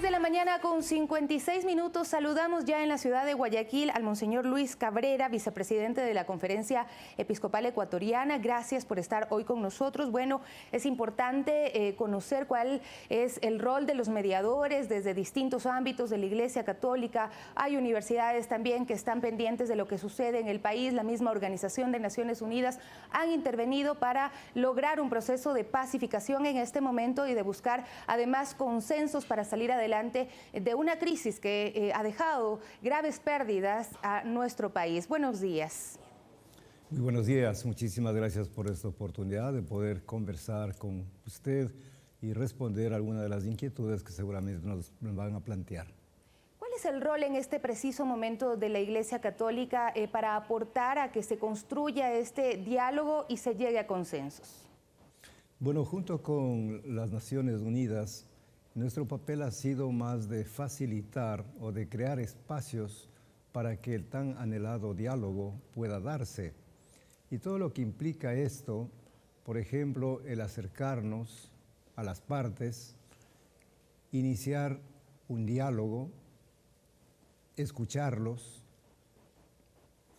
6 de la mañana con 56 minutos. Saludamos ya en la ciudad de Guayaquil al Monseñor Luis Cabrera, vicepresidente de la Conferencia Episcopal Ecuatoriana. Gracias por estar hoy con nosotros. Bueno, es importante conocer cuál es el rol de los mediadores desde distintos ámbitos de la Iglesia Católica. Hay universidades también que están pendientes de lo que sucede en el país. La misma Organización de Naciones Unidas han intervenido para lograr un proceso de pacificación en este momento y de buscar además consensos para salir adelante de una crisis que ha dejado graves pérdidas a nuestro país. Buenos días. Muy buenos días. Muchísimas gracias por esta oportunidad de poder conversar con usted y responder algunas de las inquietudes que seguramente nos van a plantear. ¿Cuál es el rol en este preciso momento de la Iglesia Católica para aportar a que se construya este diálogo y se llegue a consensos? Bueno, junto con las Naciones Unidas, nuestro papel ha sido más de facilitar o de crear espacios para que el tan anhelado diálogo pueda darse. Y todo lo que implica esto, por ejemplo, el acercarnos a las partes, iniciar un diálogo, escucharlos,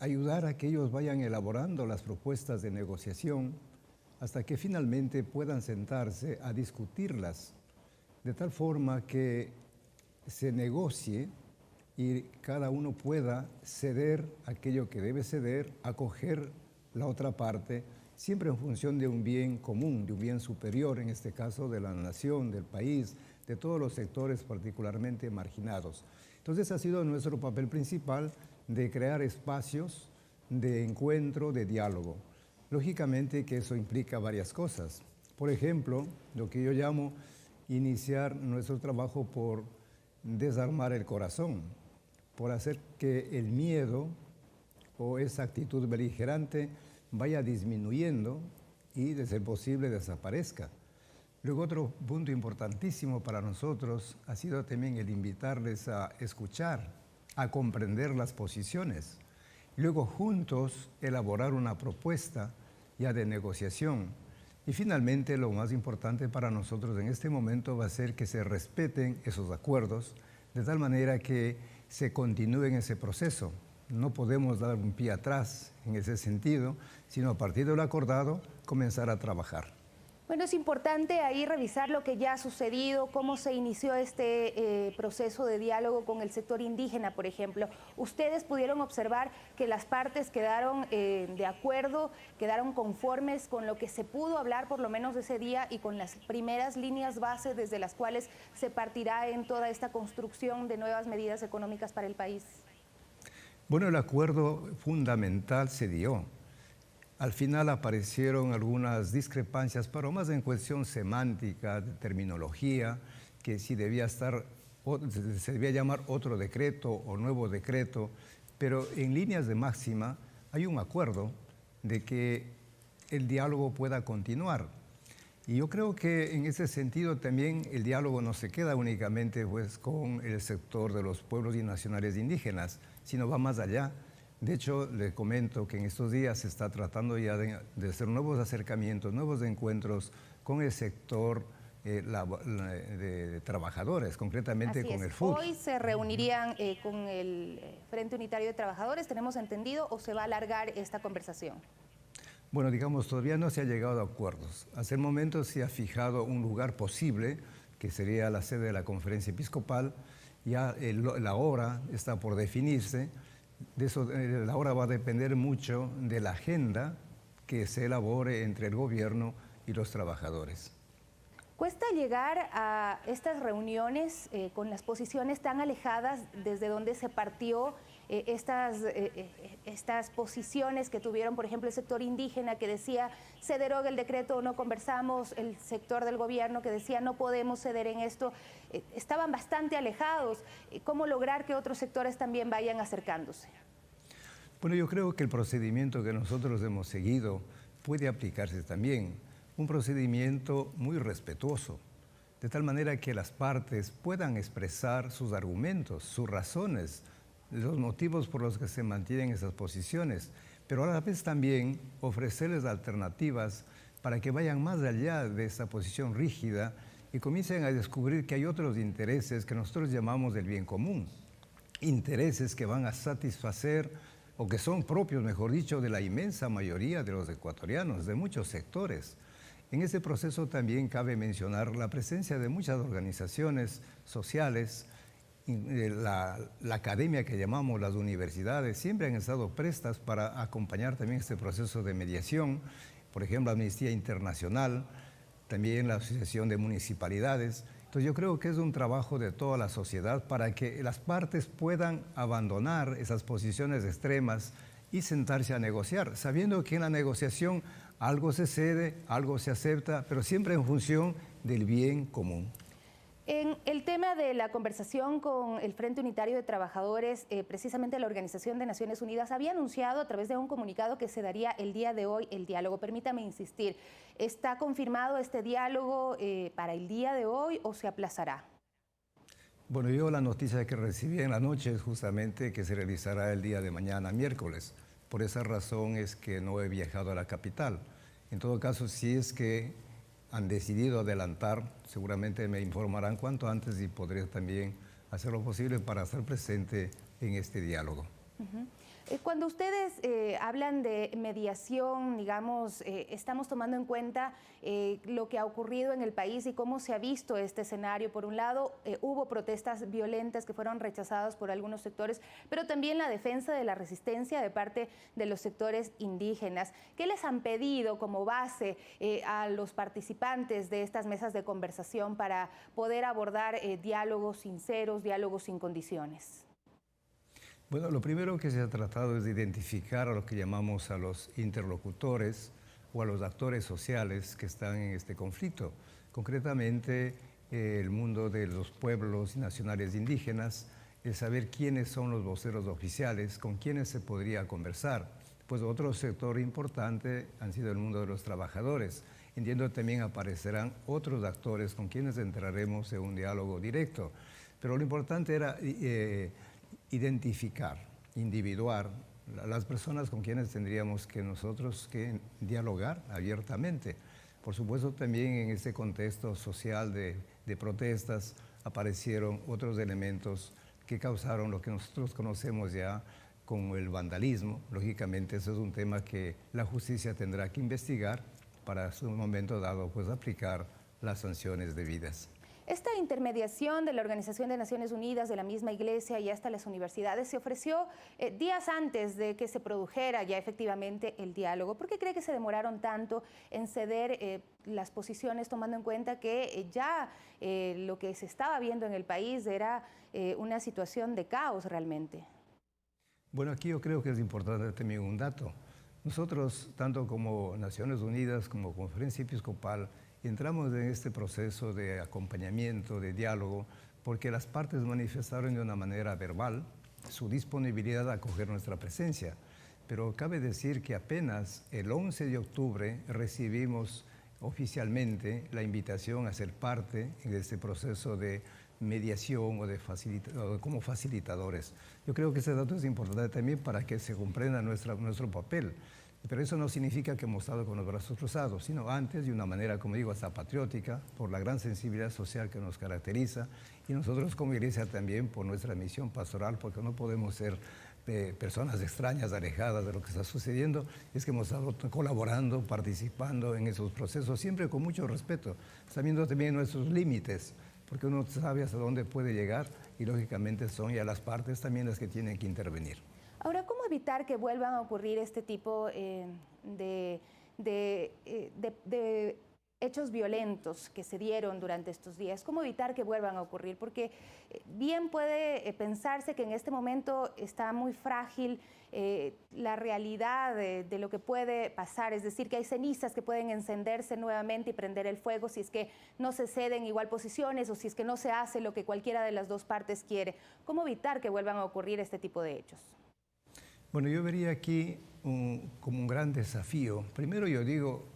ayudar a que ellos vayan elaborando las propuestas de negociación hasta que finalmente puedan sentarse a discutirlas, de tal forma que se negocie y cada uno pueda ceder aquello que debe ceder, acoger la otra parte, siempre en función de un bien común, de un bien superior, en este caso de la nación, del país, de todos los sectores particularmente marginados. Entonces ha sido nuestro papel principal de crear espacios de encuentro, de diálogo. Lógicamente que eso implica varias cosas. Por ejemplo, lo que yo llamo iniciar nuestro trabajo por desarmar el corazón, por hacer que el miedo o esa actitud beligerante vaya disminuyendo y, de ser posible, desaparezca. Luego, otro punto importantísimo para nosotros ha sido también el invitarles a escuchar, a comprender las posiciones. Luego, juntos, elaborar una propuesta ya de negociación. Y finalmente, lo más importante para nosotros en este momento va a ser que se respeten esos acuerdos de tal manera que se continúe en ese proceso. No podemos dar un pie atrás en ese sentido, sino a partir de lo acordado comenzar a trabajar. Bueno, es importante ahí revisar lo que ya ha sucedido, cómo se inició este proceso de diálogo con el sector indígena, por ejemplo. Ustedes pudieron observar que las partes quedaron de acuerdo, quedaron conformes con lo que se pudo hablar por lo menos ese día y con las primeras líneas base desde las cuales se partirá en toda esta construcción de nuevas medidas económicas para el país. Bueno, el acuerdo fundamental se dio. Al final aparecieron algunas discrepancias, pero más en cuestión semántica, de terminología, que si debía estar, se debía llamar otro decreto o nuevo decreto, pero en líneas de máxima hay un acuerdo de que el diálogo pueda continuar. Y yo creo que en ese sentido también el diálogo no se queda únicamente pues, con el sector de los pueblos y nacionales indígenas, sino va más allá. De hecho, le comento que en estos días se está tratando ya de hacer nuevos acercamientos, nuevos encuentros con el sector de trabajadores, concretamente con el FUT. Hoy se reunirían con el Frente Unitario de Trabajadores, ¿tenemos entendido, o se va a alargar esta conversación? Bueno, digamos, todavía no se ha llegado a acuerdos. Hasta el momento se ha fijado un lugar posible, que sería la sede de la Conferencia Episcopal. Ya la hora está por definirse. De eso, la hora va a depender mucho de la agenda que se elabore entre el gobierno y los trabajadores. ¿Cuesta llegar a estas reuniones con las posiciones tan alejadas desde donde se partió estas posiciones que tuvieron, por ejemplo, el sector indígena que decía se deroga el decreto o no conversamos, el sector del gobierno que decía no podemos ceder en esto? Estaban bastante alejados. ¿Cómo lograr que otros sectores también vayan acercándose? Bueno, yo creo que el procedimiento que nosotros hemos seguido puede aplicarse también. Un procedimiento muy respetuoso, de tal manera que las partes puedan expresar sus argumentos, sus razones, los motivos por los que se mantienen esas posiciones, pero a la vez también ofrecerles alternativas para que vayan más allá de esa posición rígida y comiencen a descubrir que hay otros intereses que nosotros llamamos del bien común, intereses que van a satisfacer o que son propios, mejor dicho, de la inmensa mayoría de los ecuatorianos, de muchos sectores. En ese proceso también cabe mencionar la presencia de muchas organizaciones sociales, la academia que llamamos las universidades, siempre han estado prestas para acompañar también este proceso de mediación, por ejemplo, Amnistía Internacional, también la Asociación de Municipalidades. Entonces yo creo que es un trabajo de toda la sociedad para que las partes puedan abandonar esas posiciones extremas y sentarse a negociar, sabiendo que en la negociación algo se cede, algo se acepta, pero siempre en función del bien común. En el tema de la conversación con el Frente Unitario de Trabajadores, precisamente la Organización de Naciones Unidas había anunciado a través de un comunicado que se daría el día de hoy el diálogo. Permítame insistir, ¿está confirmado este diálogo para el día de hoy o se aplazará? Bueno, yo la noticia que recibí en la noche es justamente que se realizará el día de mañana, miércoles. Por esa razón es que no he viajado a la capital. En todo caso, si es que han decidido adelantar, seguramente me informarán cuanto antes y podré también hacer lo posible para estar presente en este diálogo. Cuando ustedes hablan de mediación, digamos, estamos tomando en cuenta lo que ha ocurrido en el país y cómo se ha visto este escenario. Por un lado, hubo protestas violentas que fueron rechazadas por algunos sectores, pero también la defensa de la resistencia de parte de los sectores indígenas. ¿Qué les han pedido como base a los participantes de estas mesas de conversación para poder abordar diálogos sinceros, diálogos sin condiciones? Bueno, lo primero que se ha tratado es de identificar a lo que llamamos a los interlocutores o a los actores sociales que están en este conflicto. Concretamente, el mundo de los pueblos nacionales indígenas, el saber quiénes son los voceros oficiales, con quiénes se podría conversar. Pues otro sector importante han sido el mundo de los trabajadores. Entiendo también aparecerán otros actores con quienes entraremos en un diálogo directo. Pero lo importante era identificar, individuar las personas con quienes tendríamos que nosotros que dialogar abiertamente. Por supuesto, también en este contexto social de protestas aparecieron otros elementos que causaron lo que nosotros conocemos ya como el vandalismo. Lógicamente, eso es un tema que la justicia tendrá que investigar para en un momento dado pues aplicar las sanciones debidas. Esta intermediación de la Organización de Naciones Unidas, de la misma Iglesia y hasta las universidades se ofreció días antes de que se produjera ya efectivamente el diálogo. ¿Por qué cree que se demoraron tanto en ceder las posiciones, tomando en cuenta que ya lo que se estaba viendo en el país era una situación de caos realmente? Bueno, aquí yo creo que es importante también un dato. Nosotros, tanto como Naciones Unidas como Conferencia Episcopal, entramos en este proceso de acompañamiento, de diálogo, porque las partes manifestaron de una manera verbal su disponibilidad a acoger nuestra presencia. Pero cabe decir que apenas el 11 de octubre recibimos oficialmente la invitación a ser parte de este proceso de mediación o como facilitadores. Yo creo que ese dato es importante también para que se comprenda nuestro papel. Pero eso no significa que hemos estado con los brazos cruzados, sino antes de una manera, como digo, hasta patriótica, por la gran sensibilidad social que nos caracteriza, y nosotros como iglesia también por nuestra misión pastoral, porque no podemos ser personas extrañas, alejadas de lo que está sucediendo, es que hemos estado colaborando, participando en esos procesos, siempre con mucho respeto, sabiendo también nuestros límites, porque uno sabe hasta dónde puede llegar y lógicamente son ya las partes también las que tienen que intervenir. Ahora, ¿cómo evitar que vuelvan a ocurrir este tipo de hechos violentos que se dieron durante estos días? ¿Cómo evitar que vuelvan a ocurrir? Porque bien puede pensarse que en este momento está muy frágil la realidad de lo que puede pasar, es decir, que hay cenizas que pueden encenderse nuevamente y prender el fuego si es que no se ceden igual posiciones o si es que no se hace lo que cualquiera de las dos partes quiere. ¿Cómo evitar que vuelvan a ocurrir este tipo de hechos? Bueno, yo vería aquí como un gran desafío. Primero yo digo,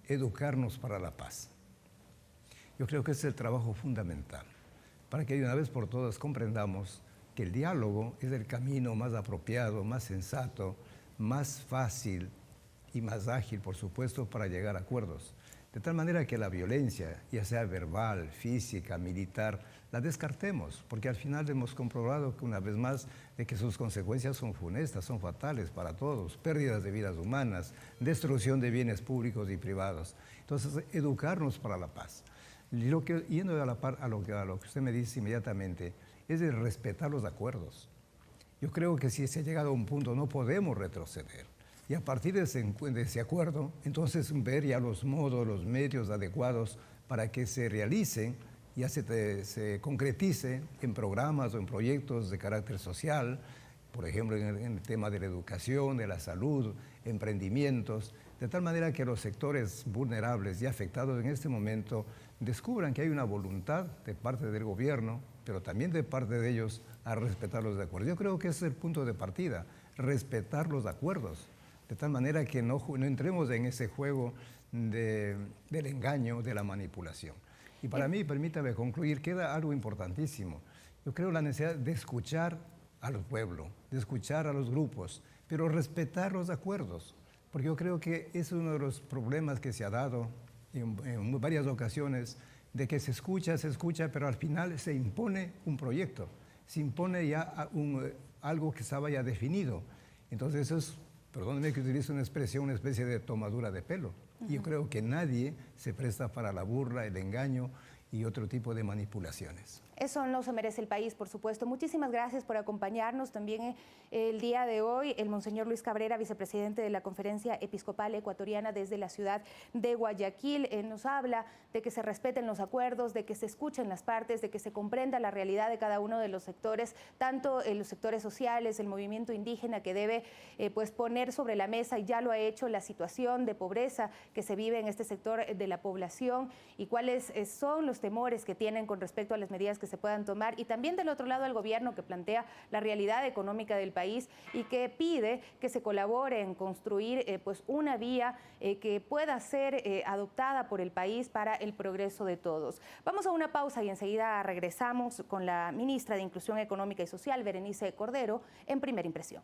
educarnos para la paz. Yo creo que ese es el trabajo fundamental, para que de una vez por todas comprendamos que el diálogo es el camino más apropiado, más sensato, más fácil y más ágil, por supuesto, para llegar a acuerdos. de tal manera que la violencia, ya sea verbal, física, militar, la descartemos, porque al final hemos comprobado que una vez más de que sus consecuencias son funestas, son fatales para todos, pérdidas de vidas humanas, destrucción de bienes públicos y privados. Entonces, educarnos para la paz. Yendo a la par a lo que usted me dice inmediatamente, es de respetar los acuerdos. Yo creo que si se ha llegado a un punto no podemos retroceder. Y a partir de ese acuerdo, entonces ver ya los modos, los medios adecuados para que se realicen, ya se concretice en programas o en proyectos de carácter social, por ejemplo, en el tema de la educación, de la salud, emprendimientos, de tal manera que los sectores vulnerables y afectados en este momento descubran que hay una voluntad de parte del gobierno, pero también de parte de ellos a respetar los acuerdos. Yo creo que ese es el punto de partida, respetar los acuerdos, de tal manera que no entremos en ese juego del engaño, de la manipulación. Y para mí, permítame concluir, queda algo importantísimo. Yo creo la necesidad de escuchar al pueblo, de escuchar a los grupos, pero respetar los acuerdos, porque yo creo que es uno de los problemas que se ha dado en varias ocasiones, de que se escucha, pero al final se impone un proyecto, se impone ya algo que estaba ya definido. Entonces eso es, perdónenme que utilice una expresión, una especie de tomadura de pelo. Y yo creo que nadie se presta para la burla, el engaño y otro tipo de manipulaciones. Eso no se merece el país, por supuesto. Muchísimas gracias por acompañarnos también el día de hoy. El Monseñor Luis Cabrera, vicepresidente de la Conferencia Episcopal Ecuatoriana desde la ciudad de Guayaquil, nos habla de que se respeten los acuerdos, de que se escuchen las partes, de que se comprenda la realidad de cada uno de los sectores, tanto los sectores sociales, el movimiento indígena que debe pues poner sobre la mesa, y ya lo ha hecho, la situación de pobreza que se vive en este sector de la población y cuáles son los temores que tienen con respecto a las medidas que se puedan tomar, y también del otro lado el gobierno, que plantea la realidad económica del país y que pide que se colabore en construir pues una vía que pueda ser adoptada por el país para el progreso de todos. Vamos a una pausa y enseguida regresamos con la ministra de Inclusión Económica y Social, Berenice Cordero, en Primera Impresión.